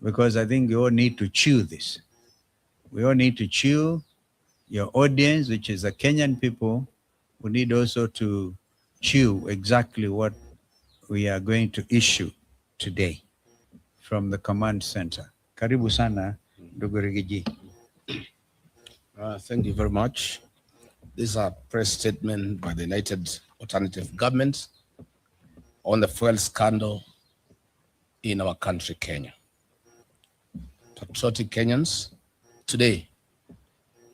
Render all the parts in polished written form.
because I think we all need to chew this. We all need to chew. Your audience, which is the Kenyan people, we need also to chew exactly what we are going to issue today from the command center. Karibu sana, ndugu Rigiji. Thank you very much. This is a press statement by the United Alternative Government on the fuel scandal in our country, Kenya. Patriotic Kenyans, today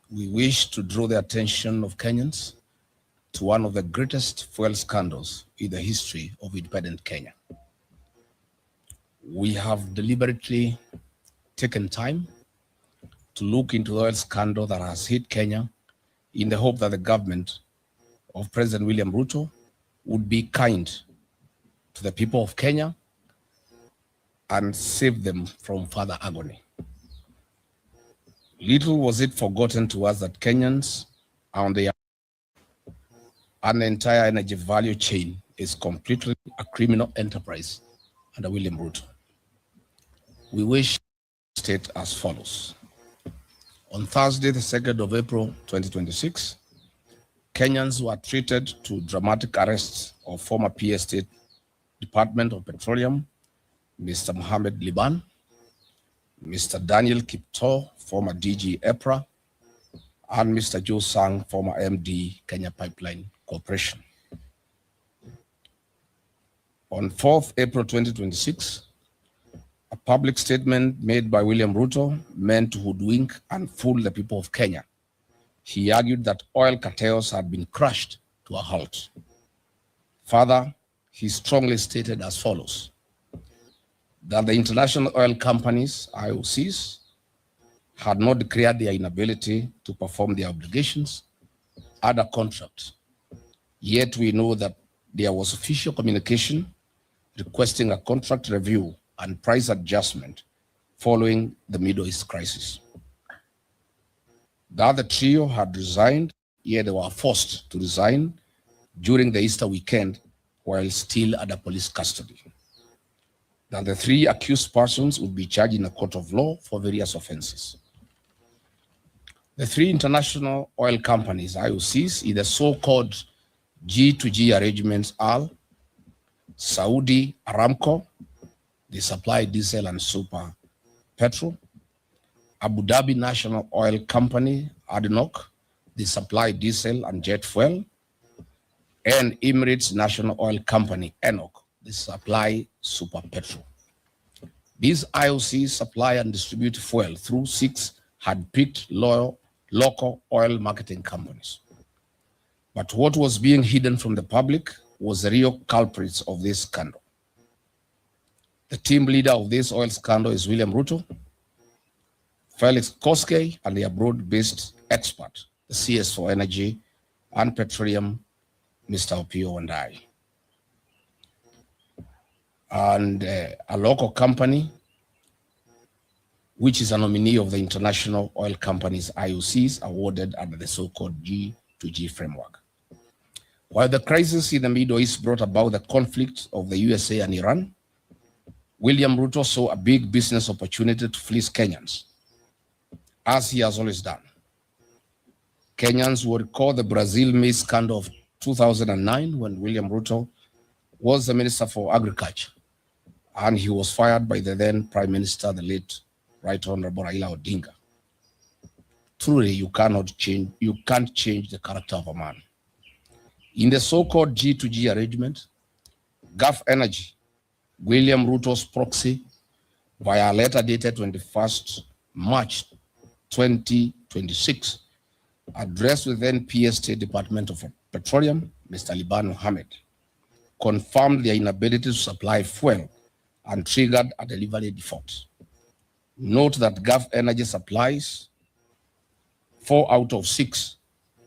we wish to draw the attention of Kenyans to one of the greatest fuel scandals in the history of independent Kenya. We have deliberately taken time to look into the oil scandal that has hit Kenya in the hope that the government of President William Ruto would be kind to the people of Kenya and save them from further agony. Little was it forgotten to us that Kenyans are on the and the entire energy value chain is completely a criminal enterprise under William Ruto. We wish to state as follows. On Thursday, the 2nd of April, 2026, Kenyans were treated to dramatic arrests of former PS State Department of Petroleum, Mr. Mohammed Liban, Mr. Daniel Kipto, former DG EPRA, and Mr. Joe Sang, former MD, Kenya Pipeline Corporation. On 4th April 2026, a public statement made by William Ruto meant to hoodwink and fool the people of Kenya. He argued that oil cartels had been crushed to a halt. Further, he strongly stated as follows, that the international oil companies, IOCs, had not declared their inability to perform their obligations under contract. Yet we know that there was official communication requesting a contract review and price adjustment following the Middle East crisis. The other trio had resigned, yet they were forced to resign during the Easter weekend while still under police custody. That the three accused persons would be charged in a court of law for various offenses. The three international oil companies, IOCs, in the so-called G2G arrangements are Saudi Aramco, they supply diesel and super petrol; Abu Dhabi National Oil Company, ADNOC, they supply diesel and jet fuel; and Emirates National Oil Company, ENOC, they supply super petrol. These IOCs supply and distribute fuel through 6 hand-picked local oil marketing companies. But what was being hidden from the public was the real culprits of this scandal. The team leader of this oil scandal is William Ruto, Felix Koskei, and the abroad-based expert, the CS for Energy and Petroleum, Mr. Opio Wandai. And a local company, which is a nominee of the international oil companies, IOCs, awarded under the so-called G2G framework. While the crisis in the Middle East brought about the conflict of the USA and Iran, William Ruto saw a big business opportunity to fleece Kenyans, as he has always done. Kenyans will recall the Brazil maize scandal of 2009 when William Ruto was the Minister for Agriculture, and he was fired by the then Prime Minister, the late Right Honorable Raila Odinga. Truly, you can't change the character of a man. In the so-called G2G arrangement, Gulf Energy, William Ruto's proxy, via a letter dated 21st March 2026, addressed with then PS State Department of Petroleum, Mr. Liban Mohammed, confirmed their inability to supply fuel and triggered a delivery default. Note that Gulf Energy supplies 4 out of 6,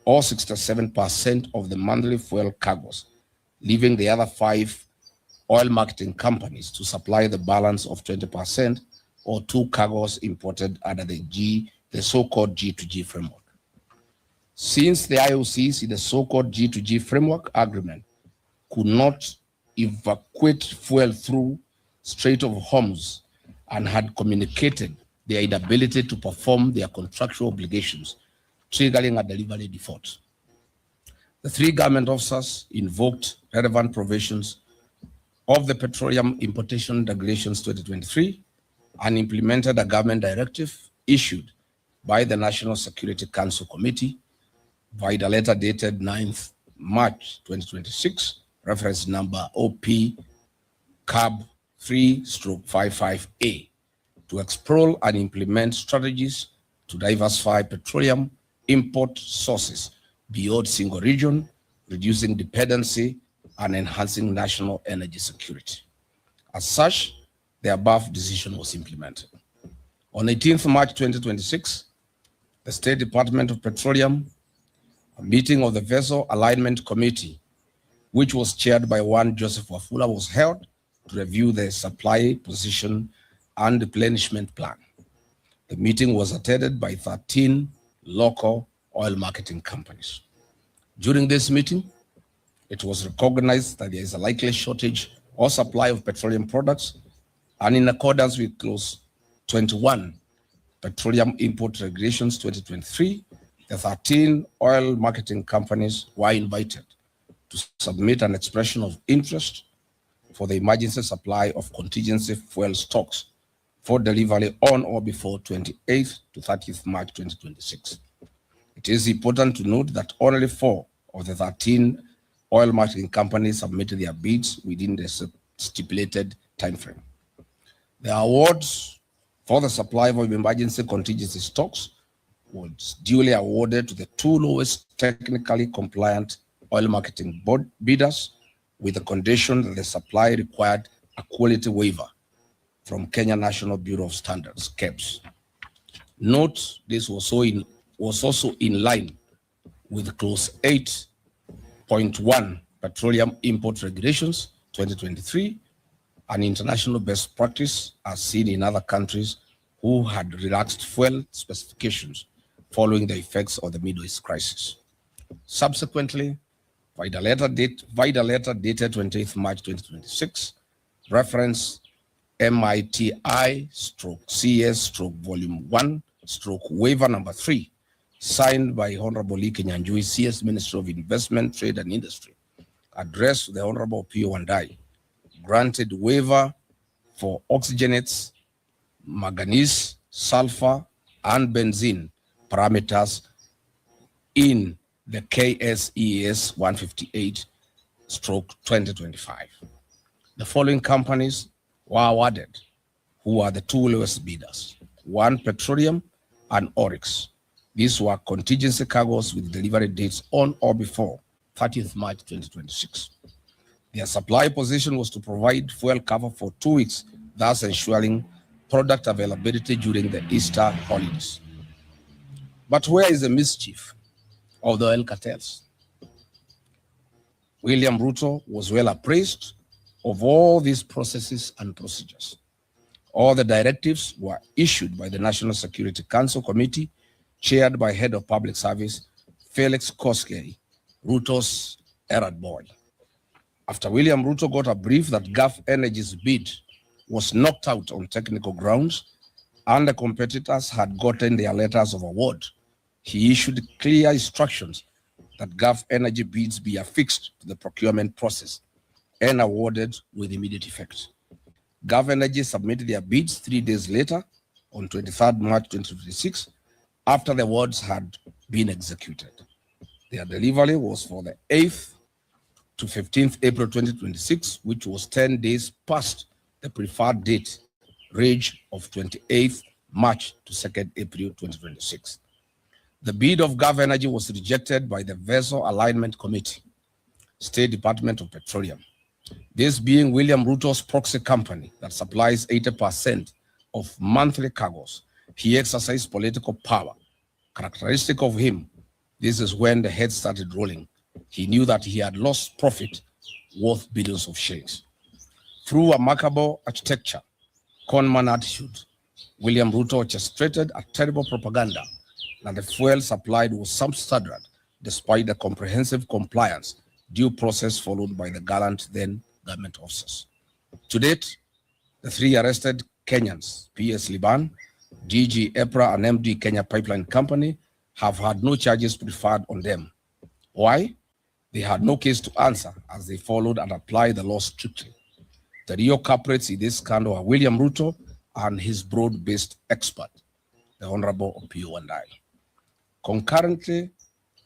or 67% of the monthly fuel cargoes, leaving the other 5 oil marketing companies to supply the balance of 20%, or 2 cargoes imported under the so-called G2G framework. Since the IOCs in the so-called G2G framework agreement could not evacuate fuel through Strait of Hormuz and had communicated their inability to perform their contractual obligations, triggering a delivery default. The three government officers invoked relevant provisions of the Petroleum Importation Regulations 2023 and implemented a government directive issued by the National Security Council Committee by the letter dated 9th March 2026, reference number OP CAB 3/55A, to explore and implement strategies to diversify petroleum import sources beyond single region, reducing dependency and enhancing national energy security. As such, the above decision was implemented. On 18th March 2026, the State Department of Petroleum, a meeting of the Vessel Alignment Committee, which was chaired by one Joseph Wafula, was held to review the supply position and replenishment plan. The meeting was attended by 13 local oil marketing companies. During this meeting, it was recognized that there is a likely shortage or supply of petroleum products, and in accordance with Clause 21, Petroleum Import Regulations 2023, the 13 oil marketing companies were invited to submit an expression of interest for the emergency supply of contingency fuel stocks for delivery on or before 28th to 30th March 2026. It is important to note that only 4 of the 13 oil marketing companies submitted their bids within the stipulated timeframe. The awards for the supply of emergency contingency stocks was duly awarded to the 2 lowest technically compliant oil marketing board bidders, with the condition that the supply required a quality waiver from Kenya National Bureau of Standards, KEBS. Note, this was also in line with Clause 8.1 Petroleum Import Regulations 2023, an international best practice as seen in other countries who had relaxed fuel specifications following the effects of the Middle East crisis. Subsequently, by the letter dated 28th March 2026, reference MITI/CS/Volume 1/Waiver Number 3, signed by Honorable Lee Kenyanjui, CS Minister of Investment, Trade and Industry, addressed to the Honorable P.O. Wandai, granted waiver for oxygenates, manganese, sulfur, and benzene parameters in the KSES 158/2025. The following companies were awarded, who are the 2 lowest bidders: 1 Petroleum and Oryx. These were contingency cargoes with delivery dates on or before 30th March 2026. Their supply position was to provide fuel cover for 2 weeks, thus ensuring product availability during the Easter holidays. But where is the mischief of the oil cartels? William Ruto was well appraised of all these processes and procedures. All the directives were issued by the National Security Council Committee, chaired by Head of Public Service Felix Koskei, Ruto's errand boy. After William Ruto got a brief that Gulf Energy's bid was knocked out on technical grounds and the competitors had gotten their letters of award, he issued clear instructions that Gulf Energy bids be affixed to the procurement process and awarded with immediate effect. Gulf Energy submitted their bids 3 days later, on 23rd March 2026, after the awards had been executed. Their delivery was for the 8th to 15th April 2026, which was 10 days past the preferred date range of 28th March to 2nd April 2026. The bid of Gulf Energy was rejected by the Vessel Alignment Committee, State Department of Petroleum. This being William Ruto's proxy company that supplies 80% of monthly cargoes. He exercised political power. Characteristic of him, this is when the head started rolling. He knew that he had lost profit worth billions of shillings. Through a remarkable architecture, conman attitude, William Ruto orchestrated a terrible propaganda that the fuel supplied was substandard, despite the comprehensive compliance due process followed by the gallant then government officers. To date, the 3 arrested Kenyans, PS Liban, DG EPRA, and MD Kenya Pipeline Company, have had no charges preferred on them. Why? They had no case to answer as they followed and applied the law strictly. The real culprits in this scandal are William Ruto and his broad-based expert, the Honorable Opiyo Wandayi. Concurrently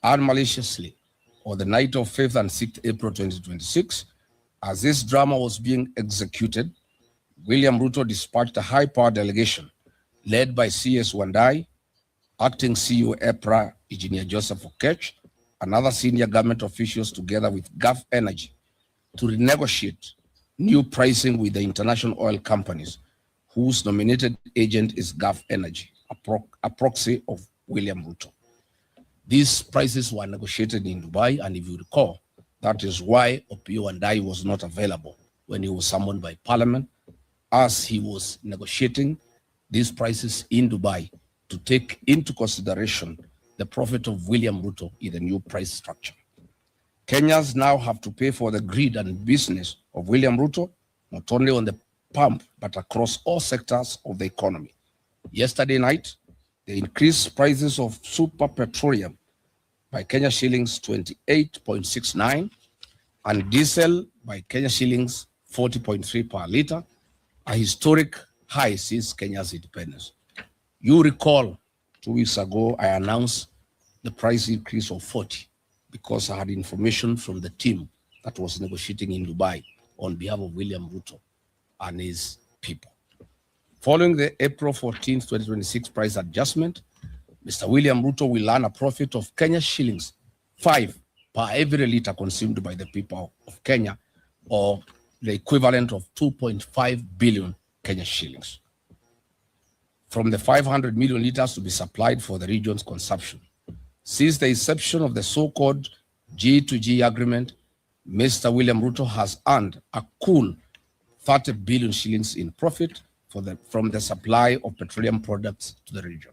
and maliciously, on the night of 5th and 6th April 2026, as this drama was being executed, William Ruto dispatched a high-power delegation led by CS Wandayi, acting CEO EPRA, Engineer Joseph Okech, and other senior government officials together with Gulf Energy to renegotiate new pricing with the international oil companies, whose nominated agent is Gulf Energy, a proxy of William Ruto. These prices were negotiated in Dubai, and if you recall, that is why Opiyo Wandayi was not available when he was summoned by Parliament, as he was negotiating these prices in Dubai to take into consideration the profit of William Ruto in the new price structure. Kenyans now have to pay for the greed and business of William Ruto, not only on the pump, but across all sectors of the economy. Yesterday night, they increased prices of super petroleum by Kenya shillings 28.69 and diesel by Kenya shillings 40.3 per liter, a historic high since Kenya's independence. You recall 2 weeks ago, I announced the price increase of 40 because I had information from the team that was negotiating in Dubai on behalf of William Ruto and his people. Following the April 14, 2026 price adjustment, Mr. William Ruto will earn a profit of Kenya shillings 5 per every liter consumed by the people of Kenya, or the equivalent of 2.5 billion Kenya shillings, from the 500 million liters to be supplied for the region's consumption. Since the inception of the so-called G2G agreement, Mr. William Ruto has earned a cool 30 billion shillings in profit from the supply of petroleum products to the region.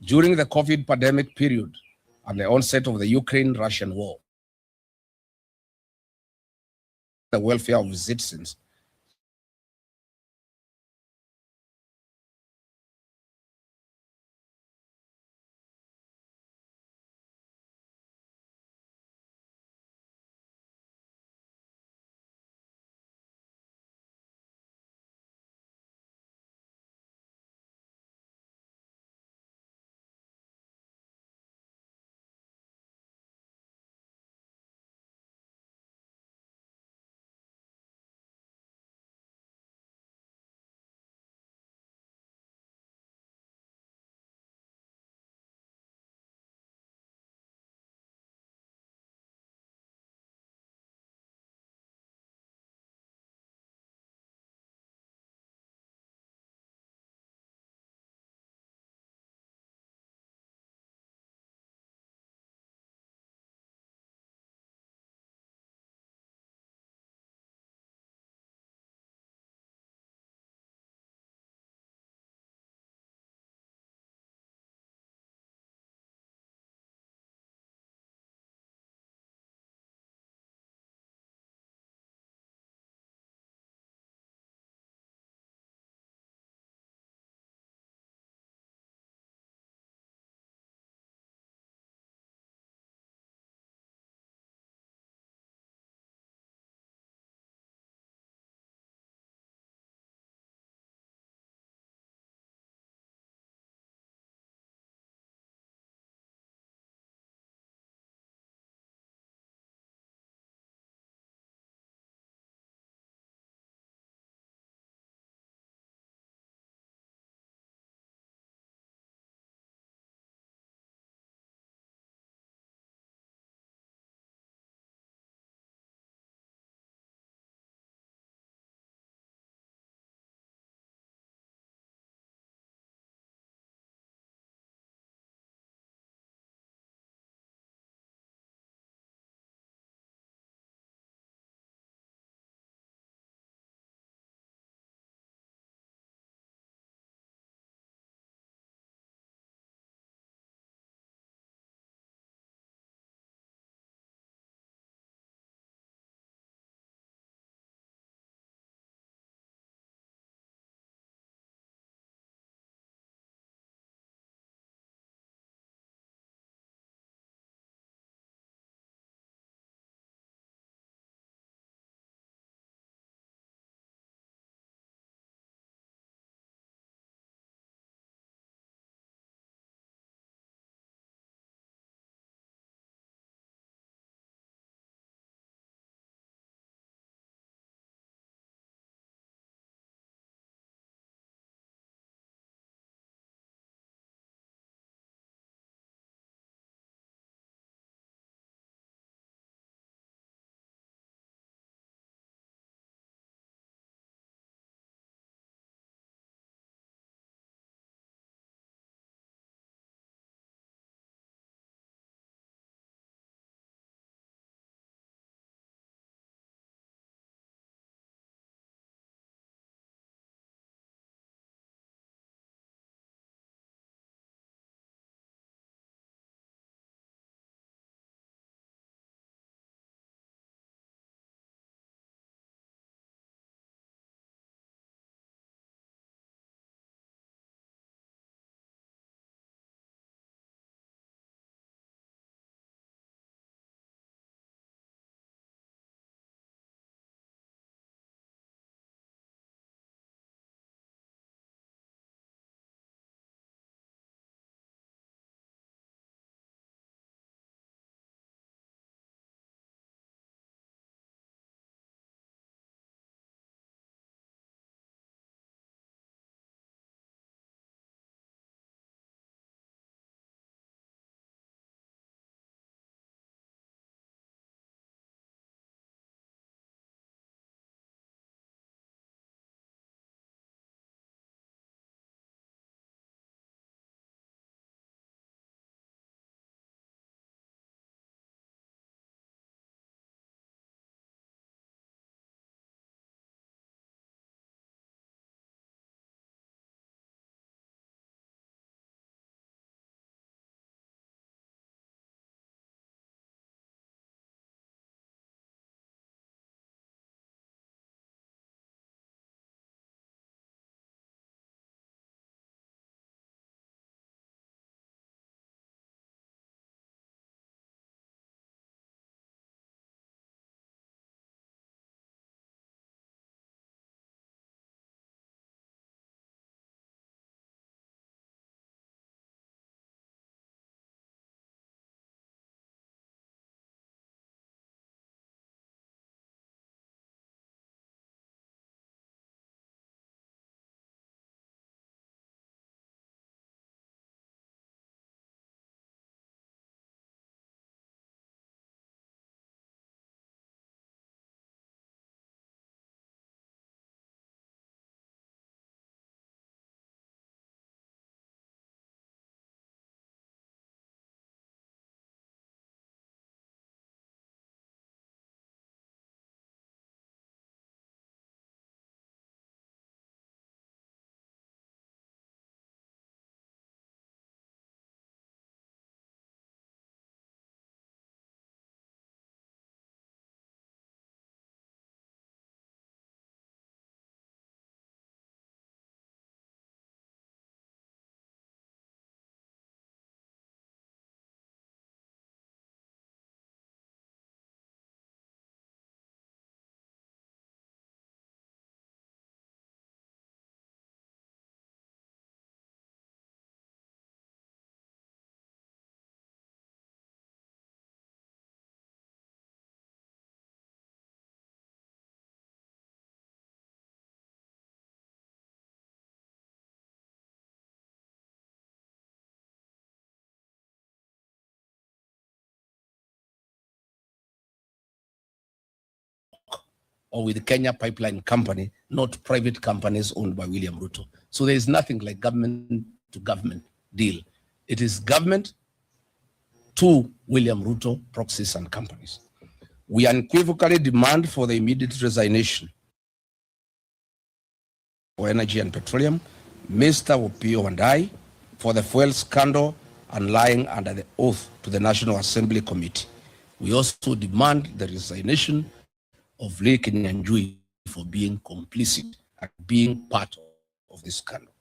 During the COVID pandemic period and the onset of the Ukraine-Russian war, the welfare of citizens, or with the Kenya Pipeline Company, not private companies owned by William Ruto. So there is nothing like government to government deal. It is government to William Ruto, proxies and companies. We unequivocally demand for the immediate resignation for Energy and Petroleum, Mr. Opiyo and I, for the fuel scandal and lying under the oath to the National Assembly Committee. We also demand the resignation of Lee Kinyanjui for being complicit and being part of this scandal.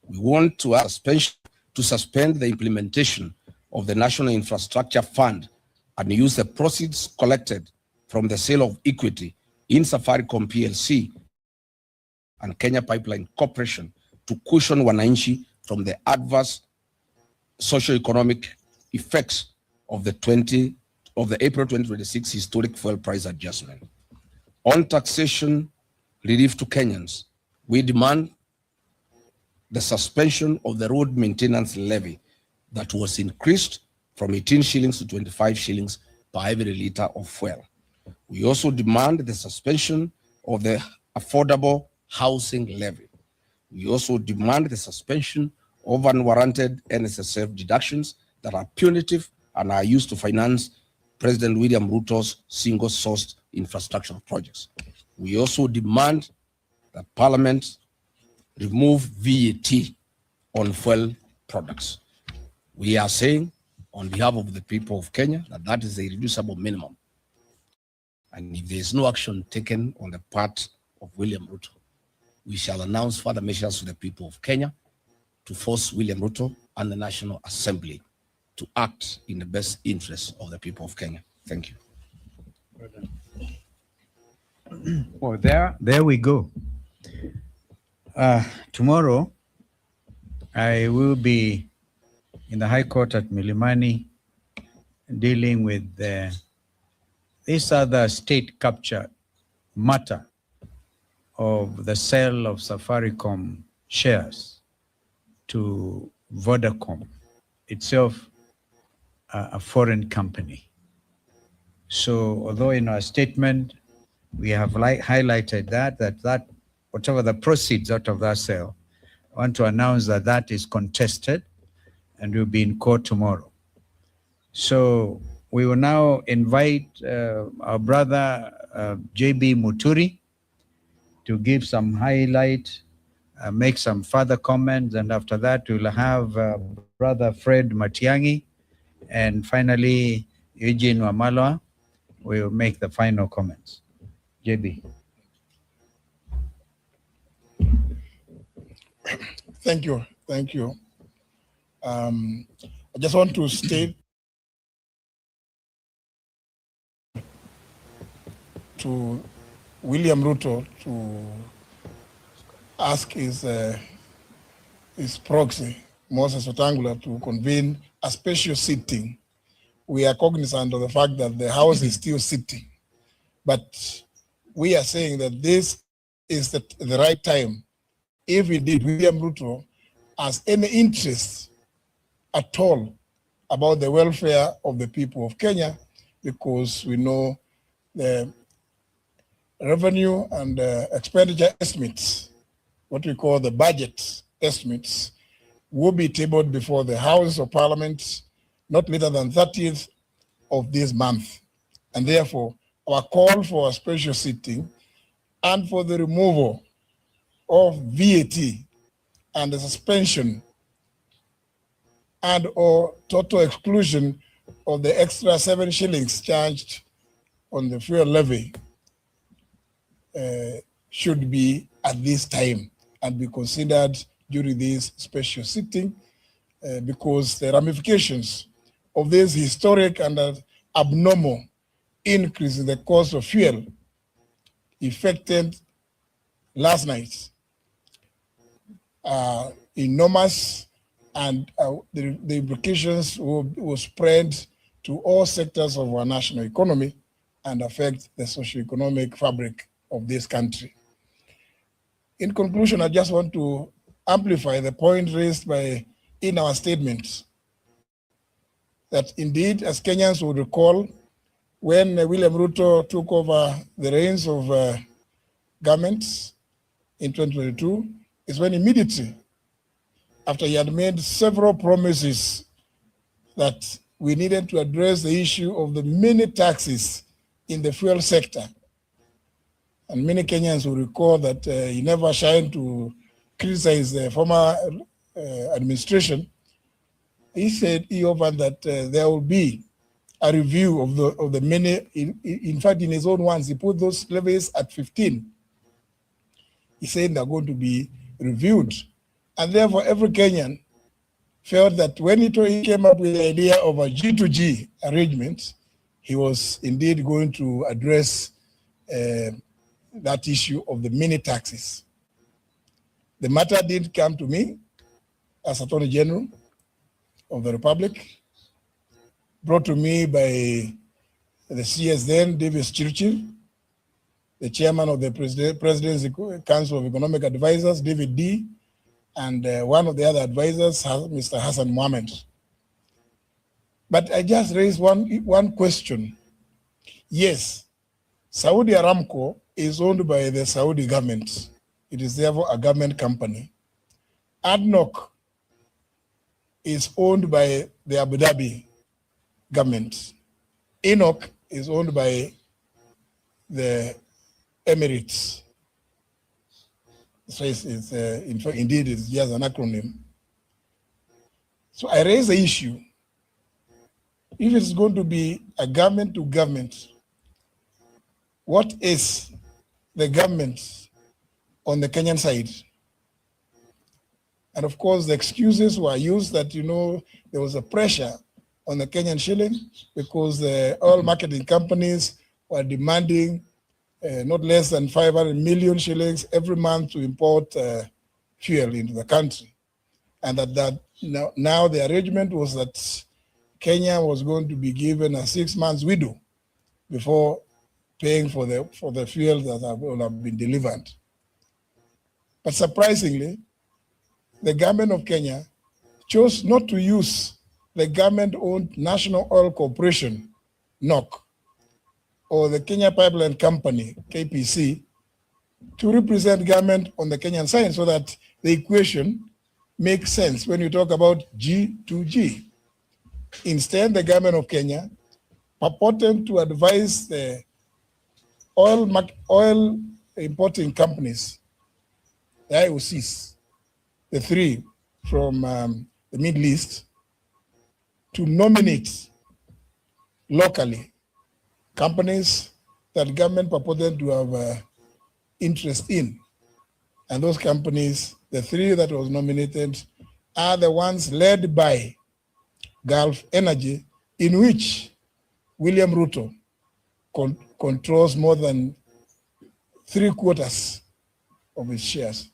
We want to suspend the implementation of the National Infrastructure Fund and use the proceeds collected from the sale of equity in Safaricom PLC and Kenya Pipeline Corporation to cushion wananchi from the adverse socio-economic effects of the April 2026 historic fuel price adjustment. On taxation relief to Kenyans, we demand the suspension of the road maintenance levy that was increased from 18 shillings to 25 shillings per every liter of fuel. We also demand the suspension of the affordable housing levy. We also demand the suspension of unwarranted NSSF deductions that are punitive and are used to finance President William Ruto's single-sourced infrastructure projects. We also demand that Parliament remove VAT on fuel products. We are saying on behalf of the people of Kenya that that is a reducible minimum. And if there is no action taken on the part of William Ruto, we shall announce further measures to the people of Kenya to force William Ruto and the National Assembly to act in the best interest of the people of Kenya. Thank you. Well, there we go. Tomorrow, I will be in the High Court at Milimani dealing with this other state capture matter of the sale of Safaricom shares to Vodacom, itself a foreign company. So although in our statement, we have highlighted that whatever the proceeds out of that sale, I want to announce that that is contested and will be in court tomorrow. So we will now invite our brother JB Muturi to give some highlight, make some further comments, and after that we'll have brother Fred Matiang'i, and finally Eugene Wamalwa will make the final comments. JB. Thank you. Thank you. I just want to state to William Ruto to ask his proxy, Moses Wetangula, to convene a special sitting. We are cognizant of the fact that the House is still sitting, but we are saying that this is the right time. If indeed William Ruto has any interest at all about the welfare of the people of Kenya, because we know the revenue and expenditure estimates, what we call the budget estimates, will be tabled before the House of Parliament not later than 30th of this month. And therefore, our call for a special sitting and for the removal of VAT and the suspension and or total exclusion of the extra 7 shillings charged on the fuel levy should be at this time and be considered during this special sitting because the ramifications of this historic and abnormal increase in the cost of fuel effected last night are enormous, and the implications will spread to all sectors of our national economy and affect the socio-economic fabric of this country. In conclusion, I just want to amplify the point raised in our statement that indeed, as Kenyans would recall, when William Ruto took over the reins of government in 2022 is when immediately after he had made several promises that we needed to address the issue of the many taxes in the fuel sector. And many Kenyans will recall that he never shined to criticize the former administration. He said he offered that there will be a review of the many. In fact, in his own words, he put those levies at 15. He said they're going to be reviewed, and therefore every Kenyan felt that when he came up with the idea of a G2G arrangement, he was indeed going to address that issue of the mini taxes. The matter did come to me as Attorney General of the Republic, brought to me by the CS then, Davis Churchill, the chairman of the Presidency Council of Economic Advisors, David D., and one of the other advisors, Mr. Hassan Mohammed. But I just raised one question. Yes, Saudi Aramco is owned by the Saudi government. It is therefore a government company. ADNOC is owned by the Abu Dhabi government. ENOC is owned by the Emirates. So in fact, indeed, it's just an acronym. So I raise the issue. If it's going to be a government to government, what is the government on the Kenyan side? And of course, the excuses were used that, there was a pressure on the Kenyan shilling because the oil marketing companies were demanding not less than 500 million shillings every month to import fuel into the country. And that now the arrangement was that Kenya was going to be given a 6 months window before paying for the fuel that will have been delivered. But surprisingly, the government of Kenya chose not to use the government-owned National Oil Corporation, NOC, or the Kenya Pipeline Company, KPC, to represent government on the Kenyan side so that the equation makes sense when you talk about G2G. Instead, the government of Kenya purported to advise the oil importing companies, the IOCs, the three from the Middle East, to nominate locally companies that government purported to have interest in. And those companies, the three that was nominated, are the ones led by Gulf Energy, in which William Ruto controls more than 3/4 of his shares.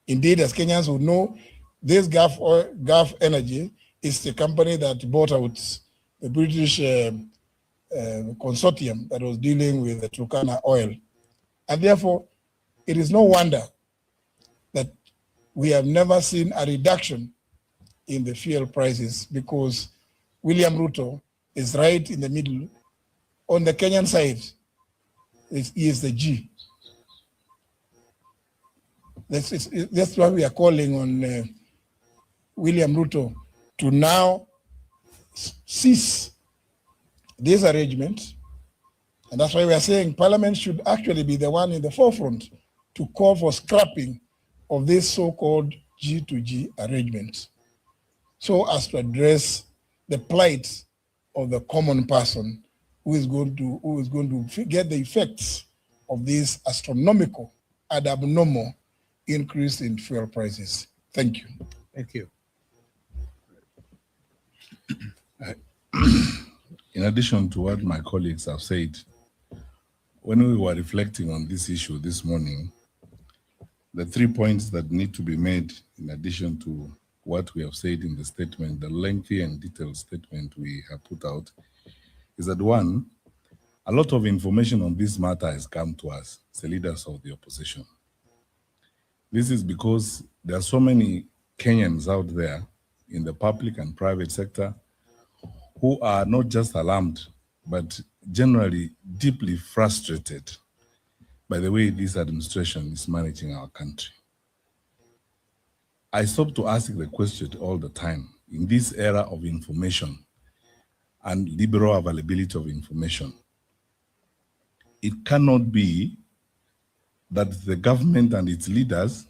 Indeed, as Kenyans would know, this Gulf Energy is the company that bought out the British consortium that was dealing with the Turkana oil. And therefore, it is no wonder that we have never seen a reduction in the fuel prices, because William Ruto is right in the middle. On the Kenyan side, he is the G. That's why we are calling on William Ruto to now cease this arrangement. And that's why we are saying Parliament should actually be the one in the forefront to call for scrapping of this so-called G2G arrangement, so as to address the plight of the common person who is going to get the effects of this astronomical and abnormal increase in fuel prices. Thank you. Thank you. In addition to what my colleagues have said, when we were reflecting on this issue this morning, the 3 points that need to be made in addition to what we have said in the statement, the lengthy and detailed statement we have put out, is that one, a lot of information on this matter has come to us, the leaders of the opposition. This is because there are so many Kenyans out there in the public and private sector who are not just alarmed, but generally deeply frustrated by the way this administration is managing our country. I stop to ask the question all the time. In this era of information and liberal availability of information, it cannot be that the government and its leaders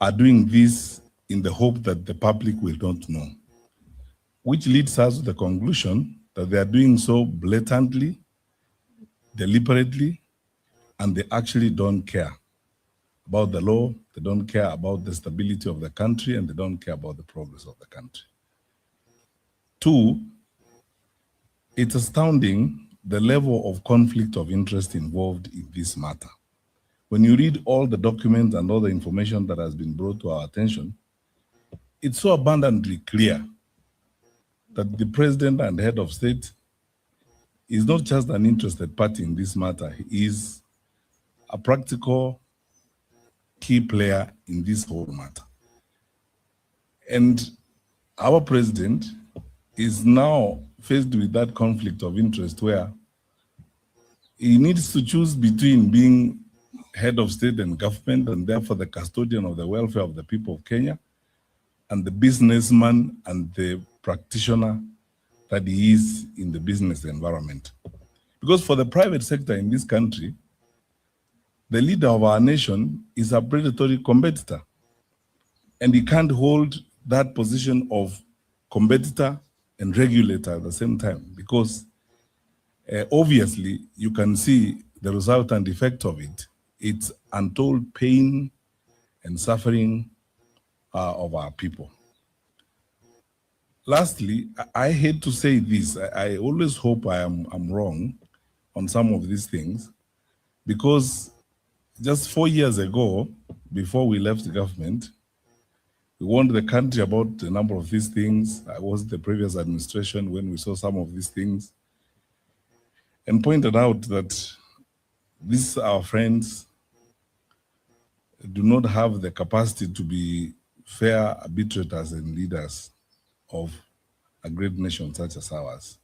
are doing this in the hope that the public will not know, which leads us to the conclusion that they are doing so blatantly, deliberately, and they actually don't care about the law, they don't care about the stability of the country, and they don't care about the progress of the country. Two, it's astounding the level of conflict of interest involved in this matter. When you read all the documents and all the information that has been brought to our attention, it's so abundantly clear that the president and head of state is not just an interested party in this matter, he is a practical key player in this whole matter. And our president is now faced with that conflict of interest where he needs to choose between being head of state and government and therefore the custodian of the welfare of the people of Kenya and the businessman and the practitioner that he is in the business environment. Because for the private sector in this country, the leader of our nation is a predatory competitor, and he can't hold that position of competitor and regulator at the same time, because obviously you can see the resultant effect of it. It's untold pain and suffering of our people. Lastly, I hate to say this, I always hope I'm wrong on some of these things, because just 4 years ago, before we left the government, we warned the country about a number of these things. I was the previous administration when we saw some of these things and pointed out that these our friends do not have the capacity to be fair arbitrators and leaders of a great nation such as ours.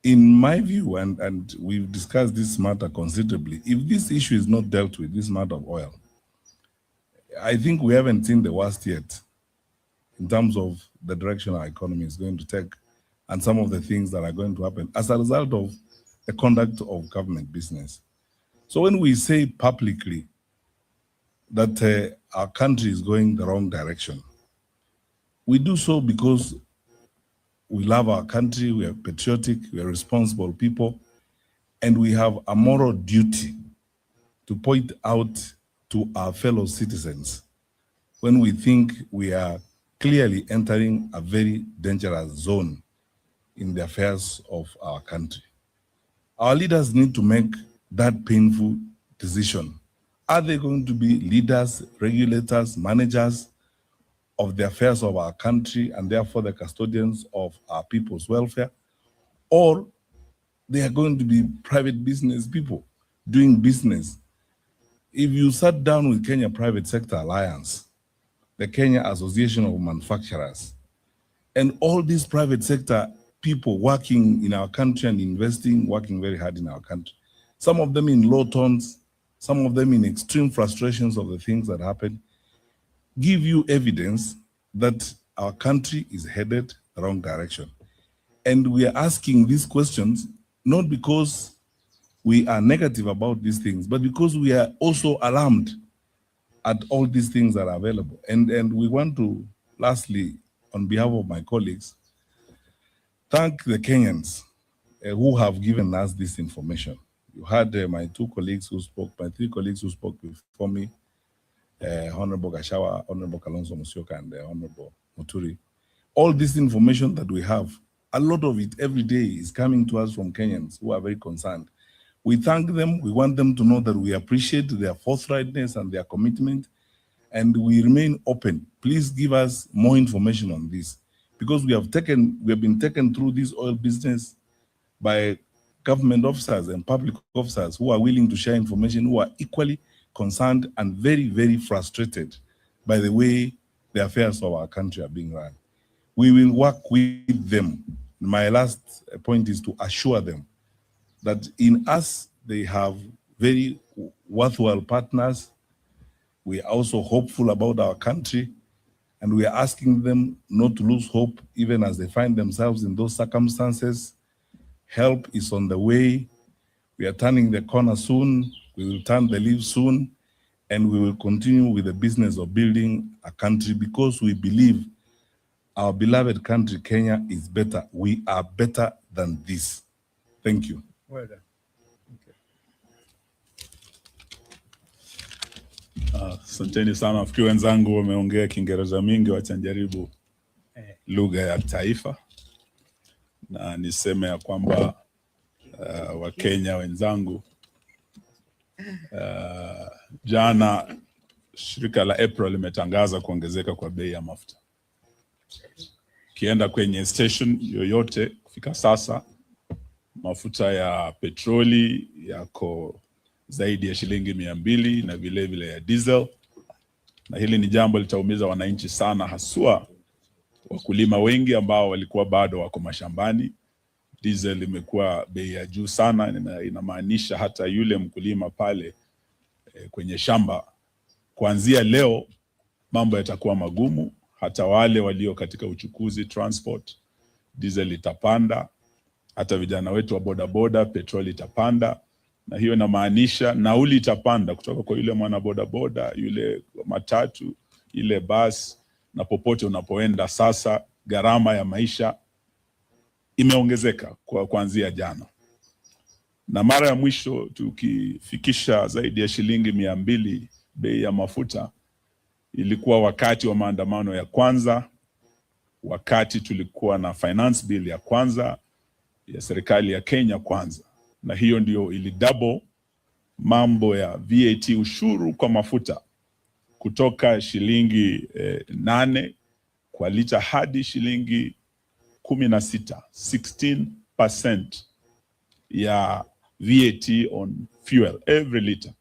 In my view, and we've discussed this matter considerably, if this issue is not dealt with, this matter of oil, I think we haven't seen the worst yet in terms of the direction our economy is going to take and some of the things that are going to happen as a result of the conduct of government business. So when we say publicly that our country is going the wrong direction, we do so because we love our country, we are patriotic, we are responsible people, and we have a moral duty to point out to our fellow citizens when we think we are clearly entering a very dangerous zone in the affairs of our country. Our leaders need to make that painful decision. Are they going to be leaders, regulators, managers of the affairs of our country and therefore the custodians of our people's welfare? Or they are going to be private business people doing business? If you sat down with Kenya Private Sector Alliance, the Kenya Association of Manufacturers, and all these private sector people working in our country and investing, working very hard in our country, some of them in low tones, some of them in extreme frustrations of the things that happen, give you evidence that our country is headed the wrong direction. And we are asking these questions not because we are negative about these things, but because we are also alarmed at all these things that are available. And we want to, lastly, on behalf of my colleagues, thank the Kenyans who have given us this information. You had my three colleagues who spoke before me, Honorable Gachagua, Honorable Kalonzo Musyoka, and Honorable Muturi. All this information that we have, a lot of it every day is coming to us from Kenyans who are very concerned. We thank them. We want them to know that we appreciate their forthrightness and their commitment, and we remain open. Please give us more information on this, because we have been taken through this oil business by government officers and public officers who are willing to share information, who are equally concerned and very, very frustrated by the way the affairs of our country are being run. We will work with them My last point is to assure them that in us, they have very worthwhile partners. We are also hopeful about our country, and we are asking them not to lose hope even as they find themselves in those circumstances. Help is on the way. We are turning the corner soon. We will turn the leaf soon, and we will continue with the business of building a country because we believe our beloved country, Kenya, is better. We are better than this. Thank you. Well done. Asanteni sana. Nafikiri wenzangu wameongea Kiingereza mingi, wacha nijaribu lugha ya taifa. Na niseme ya kwamba Wakenya wenzangu, jana shirika la April limetangaza kuongezeka kwa bei ya mafuta. Kienda kwenye station yoyote kufika sasa, mafuta ya petroli yako zaidi ya shilingi 200 na vile vile ya diesel. Na hili ni jambo litaumiza wananchi sana, haswa wakulima wengi ambao walikuwa bado wako mashambani. Diesel imekuwa bei ya juu sana, inamaanisha hata yule mkulima pale kwenye shamba, kuanzia leo mambo yatakuwa magumu. Hata wale walio katika uchukuzi, transport, diesel itapanda. Hata vijana wetu wa bodaboda, petroli itapanda. Na hiyo inamaanisha nauli itapanda kutoka kwa yule mwana bodaboda, yule matatu, ile bus, na popote unapoenda. Sasa gharama ya maisha imeongezeka kuanzia jana. Na mara ya mwisho tukifikisha zaidi ya shilingi 200 bei ya mafuta ilikuwa wakati wa maandamano ya kwanza, wakati tulikuwa na finance bill ya kwanza ya serikali ya Kenya kwanza. Na hiyo ndio ili double mambo ya VAT, ushuru kwa mafuta, kutoka shilingi 8 kwa lita hadi shilingi 16, 16% ya VAT on fuel every liter.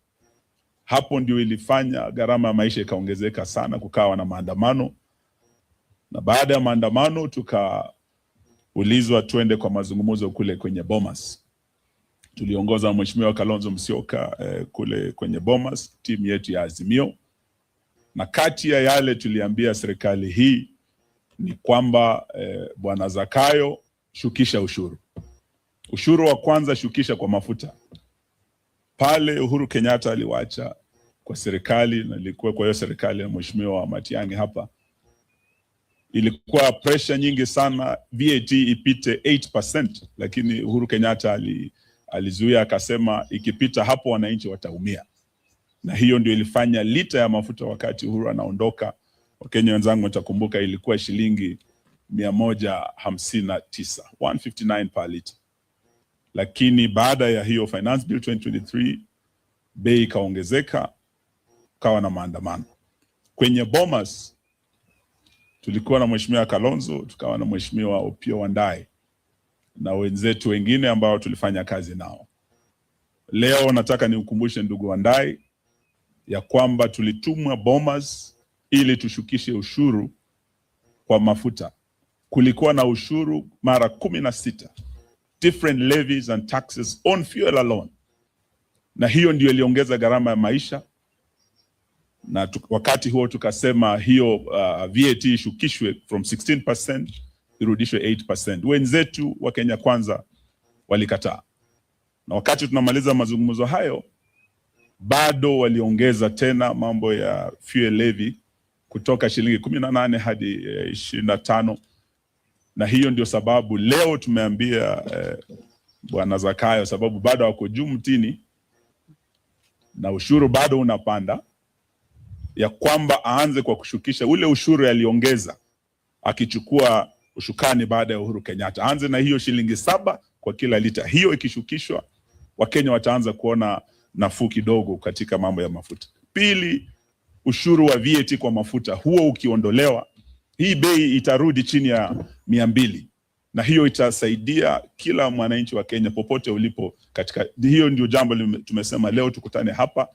Hapo ndio ilifanya gharama ya maisha ikaongezeka sana, kukawa na maandamano. Na baada ya maandamano tukaulizwa twende kwa mazungumzo kule kwenye Bomas. Tuliongoza Mheshimiwa Kalonzo Musyoka kule kwenye Bomas, timu yetu ya Azimio. Na kati ya yale tuliambia serikali hii ni kwamba Bwana Zakayo, shukisha ushuru. Ushuru wa kwanza shukisha kwa mafuta. Pale Uhuru Kenyatta aliwacha kwa serikali, na ilikuwa kwa hiyo serikali ya Mheshimiwa Matiang'i hapa, ilikuwa pressure nyingi sana VAT ipite 8%, lakini Uhuru Kenyatta alizuia, akasema ikipita hapo wananchi wataumia. Na hiyo ndio ilifanya lita ya mafuta wakati Uhuru anaondoka, Wakenya wenzangu watakumbuka, ilikuwa shilingi 159, 159 per liter. Lakini baada ya hiyo finance bill 2023 bei ikaongezeka, kawa na maandamano. Kwenye Bomas tulikuwa na Mheshimiwa Kalonzo, tukawa na Mheshimiwa Opiyo Wandayi na wenzetu wengine ambao tulifanya kazi nao. Leo nataka niukumbushe ndugu Wandayi ya kwamba tulitumwa Bomas ili tushukishe ushuru kwa mafuta. Kulikuwa na ushuru mara 16, different levies and taxes on fuel alone. Na hiyo ndio iliongeza gharama ya maisha. Na wakati huo tukasema hiyo VAT ishukishwe from 16% irudishwe 8%. Wenzetu wa Kenya Kwanza walikataa. Na wakati tunamaliza mazungumzo hayo, bado waliongeza tena mambo ya fuel levy kutoka shilingi 18 hadi 25. Na hiyo ndio sababu leo tumeambia Bwana Zakayo, sababu bado wako juu mtini na ushuru bado unapanda, ya kwamba aanze kwa kushukisha ule ushuru aliongeza akichukua ushukani baada ya Uhuru Kenyatta. Aanze na hiyo shilingi 7 kwa kila lita. Hiyo ikishukishwa, Wakenya wataanza kuona nafuu kidogo katika mambo ya mafuta. Pili, ushuru wa VAT kwa mafuta, huo ukiondolewa, hii bei itarudi chini ya 200. Na hiyo itasaidia kila mwananchi wa Kenya popote ulipo katika. Hiyo ndio jambo tumesema leo tukutane hapa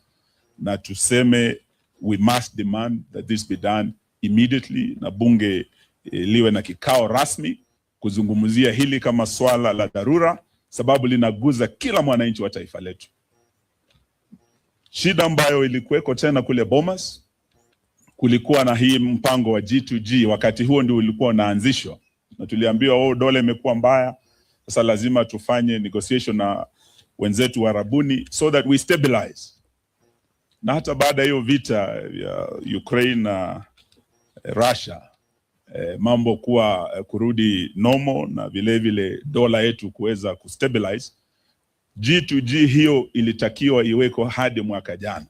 na tuseme we must demand that this be done immediately, na bunge liwe na kikao rasmi kuzungumzia hili kama swala la dharura, sababu linaguza kila mwananchi wa taifa letu. Shida ambayo ilikuweko tena kule Bomas, kulikuwa na hii mpango wa G2G, wakati huo ndio ulikuwa unaanzishwa, na tuliambiwa dola imekuwa mbaya, sasa lazima tufanye negotiation na wenzetu Warabuni so that we stabilize. Na hata baada hiyo vita ya Ukraine na Russia, mambo kuwa kurudi normal na vile vile dola yetu kuweza kustabilize, G2G hiyo ilitakiwa iweko hadi mwaka jana.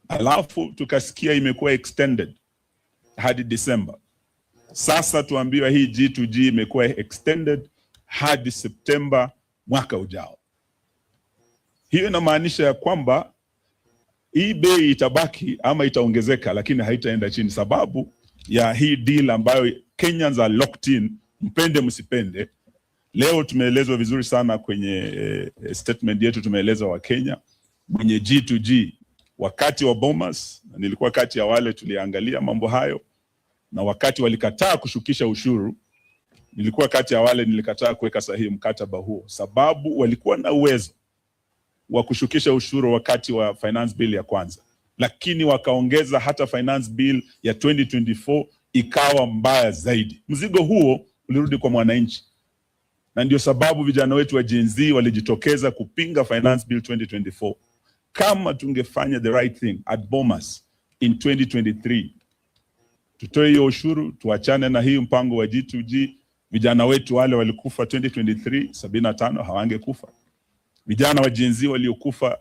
Alafu tukasikia imekuwa extended hadi December. Sasa tuambiwa hii G2G imekuwa extended hadi September mwaka ujao. Hiyo inamaanisha ya kwamba hii bei itabaki ama itaongezeka, lakini haitaenda chini, sababu ya hii deal ambayo Kenyans are locked in, mpende msipende. Leo tumeelezwa vizuri sana kwenye statement yetu, tumeeleza wa Kenya mwenye G2G wakati wa Bomas, nilikuwa kati ya wale tuliangalia mambo hayo, na wakati walikataa kushukisha ushuru, nilikuwa kati ya wale nilikataa kuweka sahihi mkataba huo, sababu walikuwa na uwezo wa kushukisha ushuru wakati wa finance bill ya kwanza, lakini wakaongeza hata finance bill ya 2024 ikawa mbaya zaidi. Mzigo huo ulirudi kwa mwananchi, na ndio sababu vijana wetu wa Gen Z walijitokeza kupinga finance bill 2024. Kama tungefanya the right thing at Bomas in 2023, tutoe hiyo ushuru, tuachane na hii mpango wa G2G, vijana wetu wale walikufa 2023 75 hawangekufa. Vijana wa Gen Z waliokufa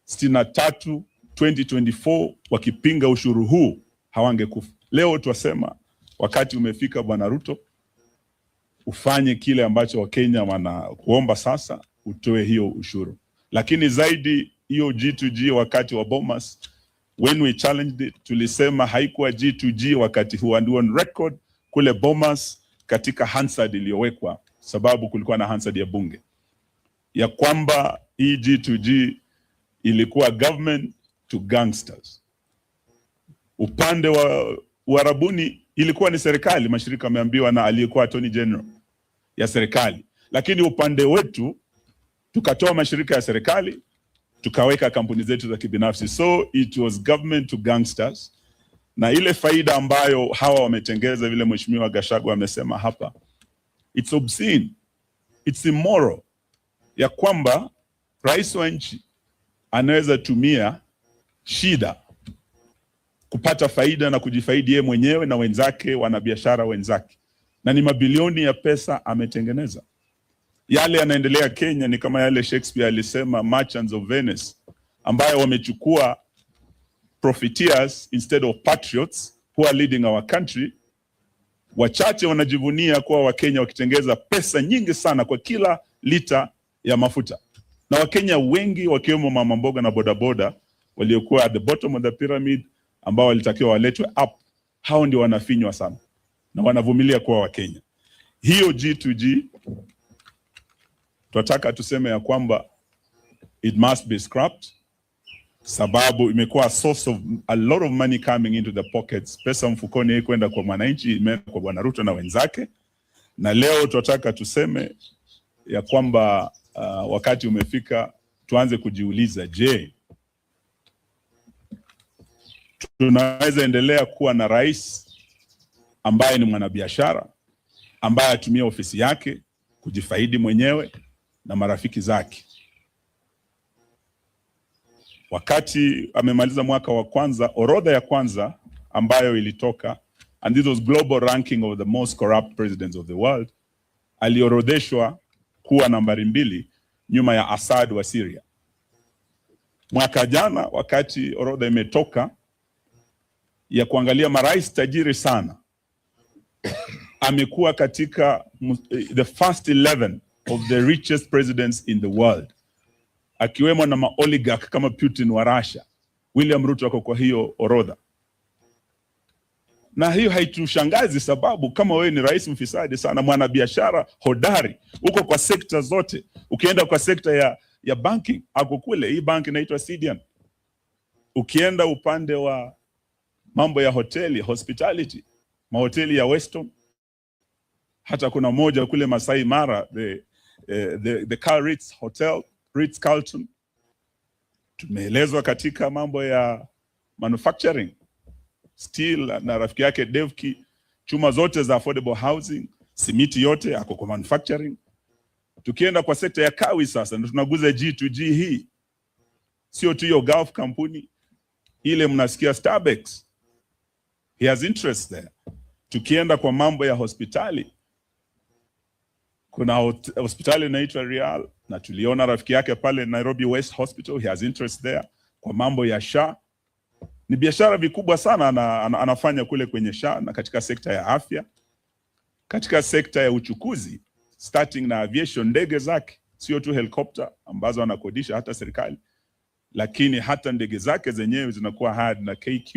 63 2024 wakipinga ushuru huu hawangekufa. Leo tuwasema wakati umefika, Bwana Ruto, ufanye kile ambacho Wakenya wanakuomba sasa, utoe hiyo ushuru. Lakini zaidi hiyo G2G wakati wa Bomas, when we challenged it, tulisema haikuwa G2G wakati huo, and on record kule Bomas katika Hansard iliyowekwa, sababu kulikuwa na Hansard ya bunge, ya kwamba hii G2G ilikuwa government to gangsters. Upande wa Uarabuni ilikuwa ni serikali, mashirika yameambiwa na aliyekuwa Attorney General ya serikali, lakini upande wetu tukatoa mashirika ya serikali tukaweka kampuni zetu za kibinafsi. So it was government to gangsters, na ile faida ambayo hawa wametengeza, vile Mheshimiwa Gachagua amesema hapa, it's obscene, it's immoral, ya kwamba rais wa nchi anaweza tumia shida kupata faida na kujifaidi yeye mwenyewe na wenzake, wanabiashara wenzake, na ni mabilioni ya pesa ametengeneza. Yale yanaendelea Kenya ni kama yale Shakespeare alisema, merchants of Venice, ambayo wamechukua profiteers instead of patriots who are leading our country. Wachache wanajivunia kuwa Wakenya wakitengeza pesa nyingi sana kwa kila lita ya mafuta, na Wakenya wengi wakiwemo mama mboga na bodaboda waliokuwa at the bottom of the pyramid, ambao walitakiwa waletwe up, hao ndio wanafinywa sana na wanavumilia kuwa Wakenya. Hiyo G2G tunataka tuseme ya kwamba it must be scrapped, sababu imekuwa a source of a lot of money coming into the pockets. Pesa mfukoni kwenda kwa mwananchi imeenda kwa Bwana Ruto na wenzake. Na leo tunataka tuseme ya kwamba wakati umefika tuanze kujiuliza, je, tunaweza endelea kuwa na rais ambaye ni mwanabiashara, ambaye atumia ofisi yake kujifaidi mwenyewe na marafiki zake? Wakati amemaliza mwaka wa kwanza, orodha ya kwanza ambayo ilitoka, and this was global ranking of the most corrupt presidents of the world, aliorodheshwa kuwa nambari 2 nyuma ya Assad wa Syria. Mwaka jana wakati orodha imetoka ya kuangalia marais tajiri sana, amekuwa katika the first 11 of the richest presidents in the world, akiwemo na maoligarch kama Putin wa Russia. William Ruto ako kwa hiyo orodha, na hiyo haitushangazi, sababu kama wewe ni rais mfisadi sana, mwanabiashara hodari, uko kwa sekta zote. Ukienda kwa sekta ya banking, ako kule, hii bank inaitwa Sidian. Ukienda upande wa mambo ya hoteli, hospitality, mahoteli ya Weston, Hata kuna moja kule Masai Mara, the Car Ritz Hotel, Ritz Carlton. Tumeelezwa katika mambo ya manufacturing, steel na rafiki yake Devki, chuma zote za affordable housing, simiti yote ako kwa manufacturing. Tukienda kwa sekta ya kawi sasa, ndio tunaguza G2G hii. Sio tu hiyo Gulf kampuni ile mnasikia Starbucks, he has interest there. Tukienda kwa mambo ya hospitali, kuna hospitali inaitwa Real, na tuliona rafiki yake pale Nairobi West Hospital, he has interest there. Kwa mambo ya SHA, ni biashara vikubwa sana anafanya kule kwenye SHA, na katika sekta ya afya, katika sekta ya uchukuzi, starting na aviation, ndege zake sio tu helicopter ambazo anakodisha hata serikali, lakini hata ndege zake zenyewe zinakuwa hard na KQ.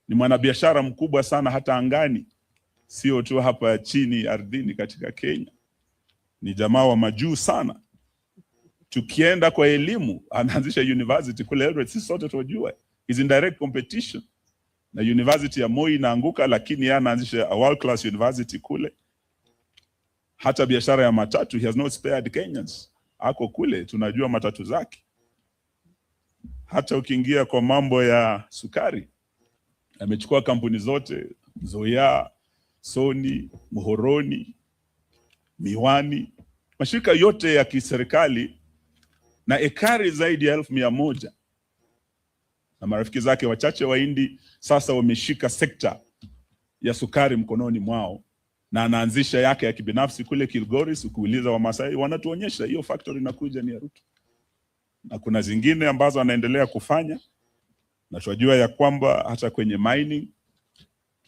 Ni mwanabiashara mkubwa sana hata angani, sio tu hapa chini ardhini katika Kenya. Ni jamaa wa majuu sana. Tukienda kwa elimu, anaanzisha university kule Eldoret, sisi sote tunajua. Is in direct competition na university ya Moi inaanguka, lakini yeye anaanzisha a world class university kule. Hata biashara ya matatu, he has not spared Kenyans. Ako kule, tunajua matatu zake. Hata ukiingia kwa mambo ya sukari, amechukua kampuni zote, Zoya, Sony, Muhoroni, Miwani, mashirika yote ya kiserikali, na ekari zaidi ya 1,100. Na marafiki zake wachache wa Hindi sasa wameshika sekta ya sukari mkononi mwao, na anaanzisha yake ya kibinafsi kule Kilgoris. Ukiuliza Wamasai wanatuonyesha hiyo factory inakuja ni ya Ruto, na kuna zingine ambazo anaendelea kufanya. Na tunajua ya kwamba hata kwenye mining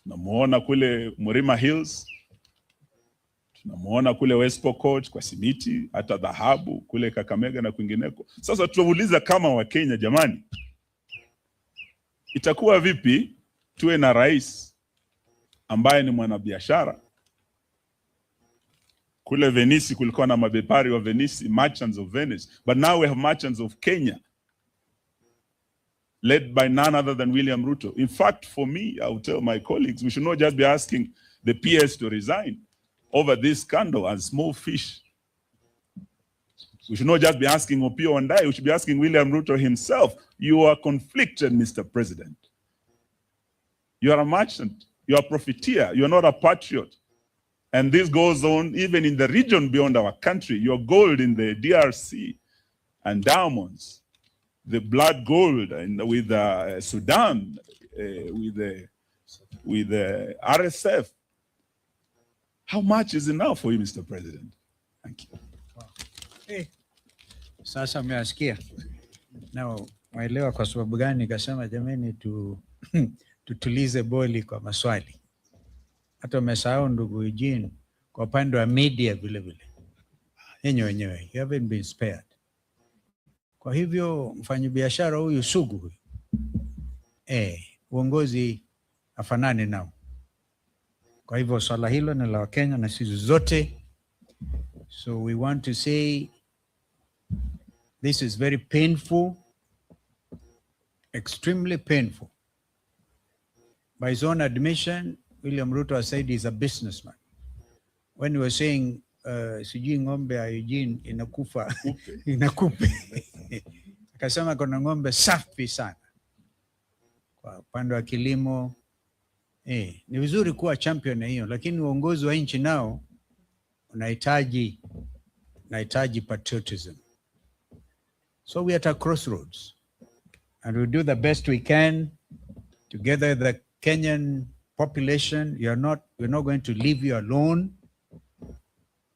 tunamuona kule Murima Hills, tunamuona kule West Pokot kwa simiti, hata dhahabu kule Kakamega na kwingineko. Sasa tunauliza kama Wakenya, jamani, itakuwa vipi tuwe na rais ambaye ni mwanabiashara? Kule Venice kulikuwa na mabepari wa Venice, merchants of Venice, but now we have merchants of Kenya, led by none other than William Ruto. In fact, for me, I will tell my colleagues, we should not just be asking the PS to resign over this scandal and small fish. We should not just be asking Opiyo Wandayi, we should be asking William Ruto himself. You are conflicted, Mr. President. You are a merchant, you are a profiteer, you are not a patriot. And this goes on even in the region beyond our country. Your gold in the DRC and diamonds, the blood gold and with Sudan, with the RSF. How much is enough for you, Mr. President? Thank you. Wow. Hey. Sasa mmeasikia. Na waelewa kwa sababu gani nikasema jameni tutulize boli kwa maswali. Hata umesahau ndugu Eugene kwa upande wa media vile vile. Wenyewe, you haven't been spared. Kwa hivyo mfanyabiashara huyu sugu huyu, uongozi afanane nao. Kwa hivyo swala hilo ni la Wakenya na sisi zote. So we want to say this is very painful, extremely painful. By his own admission, William Ruto has said he's a businessman. When he was saying, sijui ng'ombe ya Eugene inakufa, inakupe. Akasema kuna ng'ombe safi sana. Kwa upande wa kilimo, ni vizuri kuwa champion na hiyo, lakini uongozi wa nchi nao unahitaji patriotism. So we are at a crossroads, and we'll do the best we can together. The Kenyan population, we're not going to leave you alone.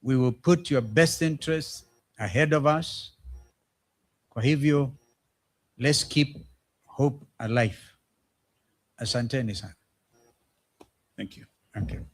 We will put your best interests ahead of us. Kwa hivyo, let's keep hope alive. Asanteni sana. Thank you. Thank you.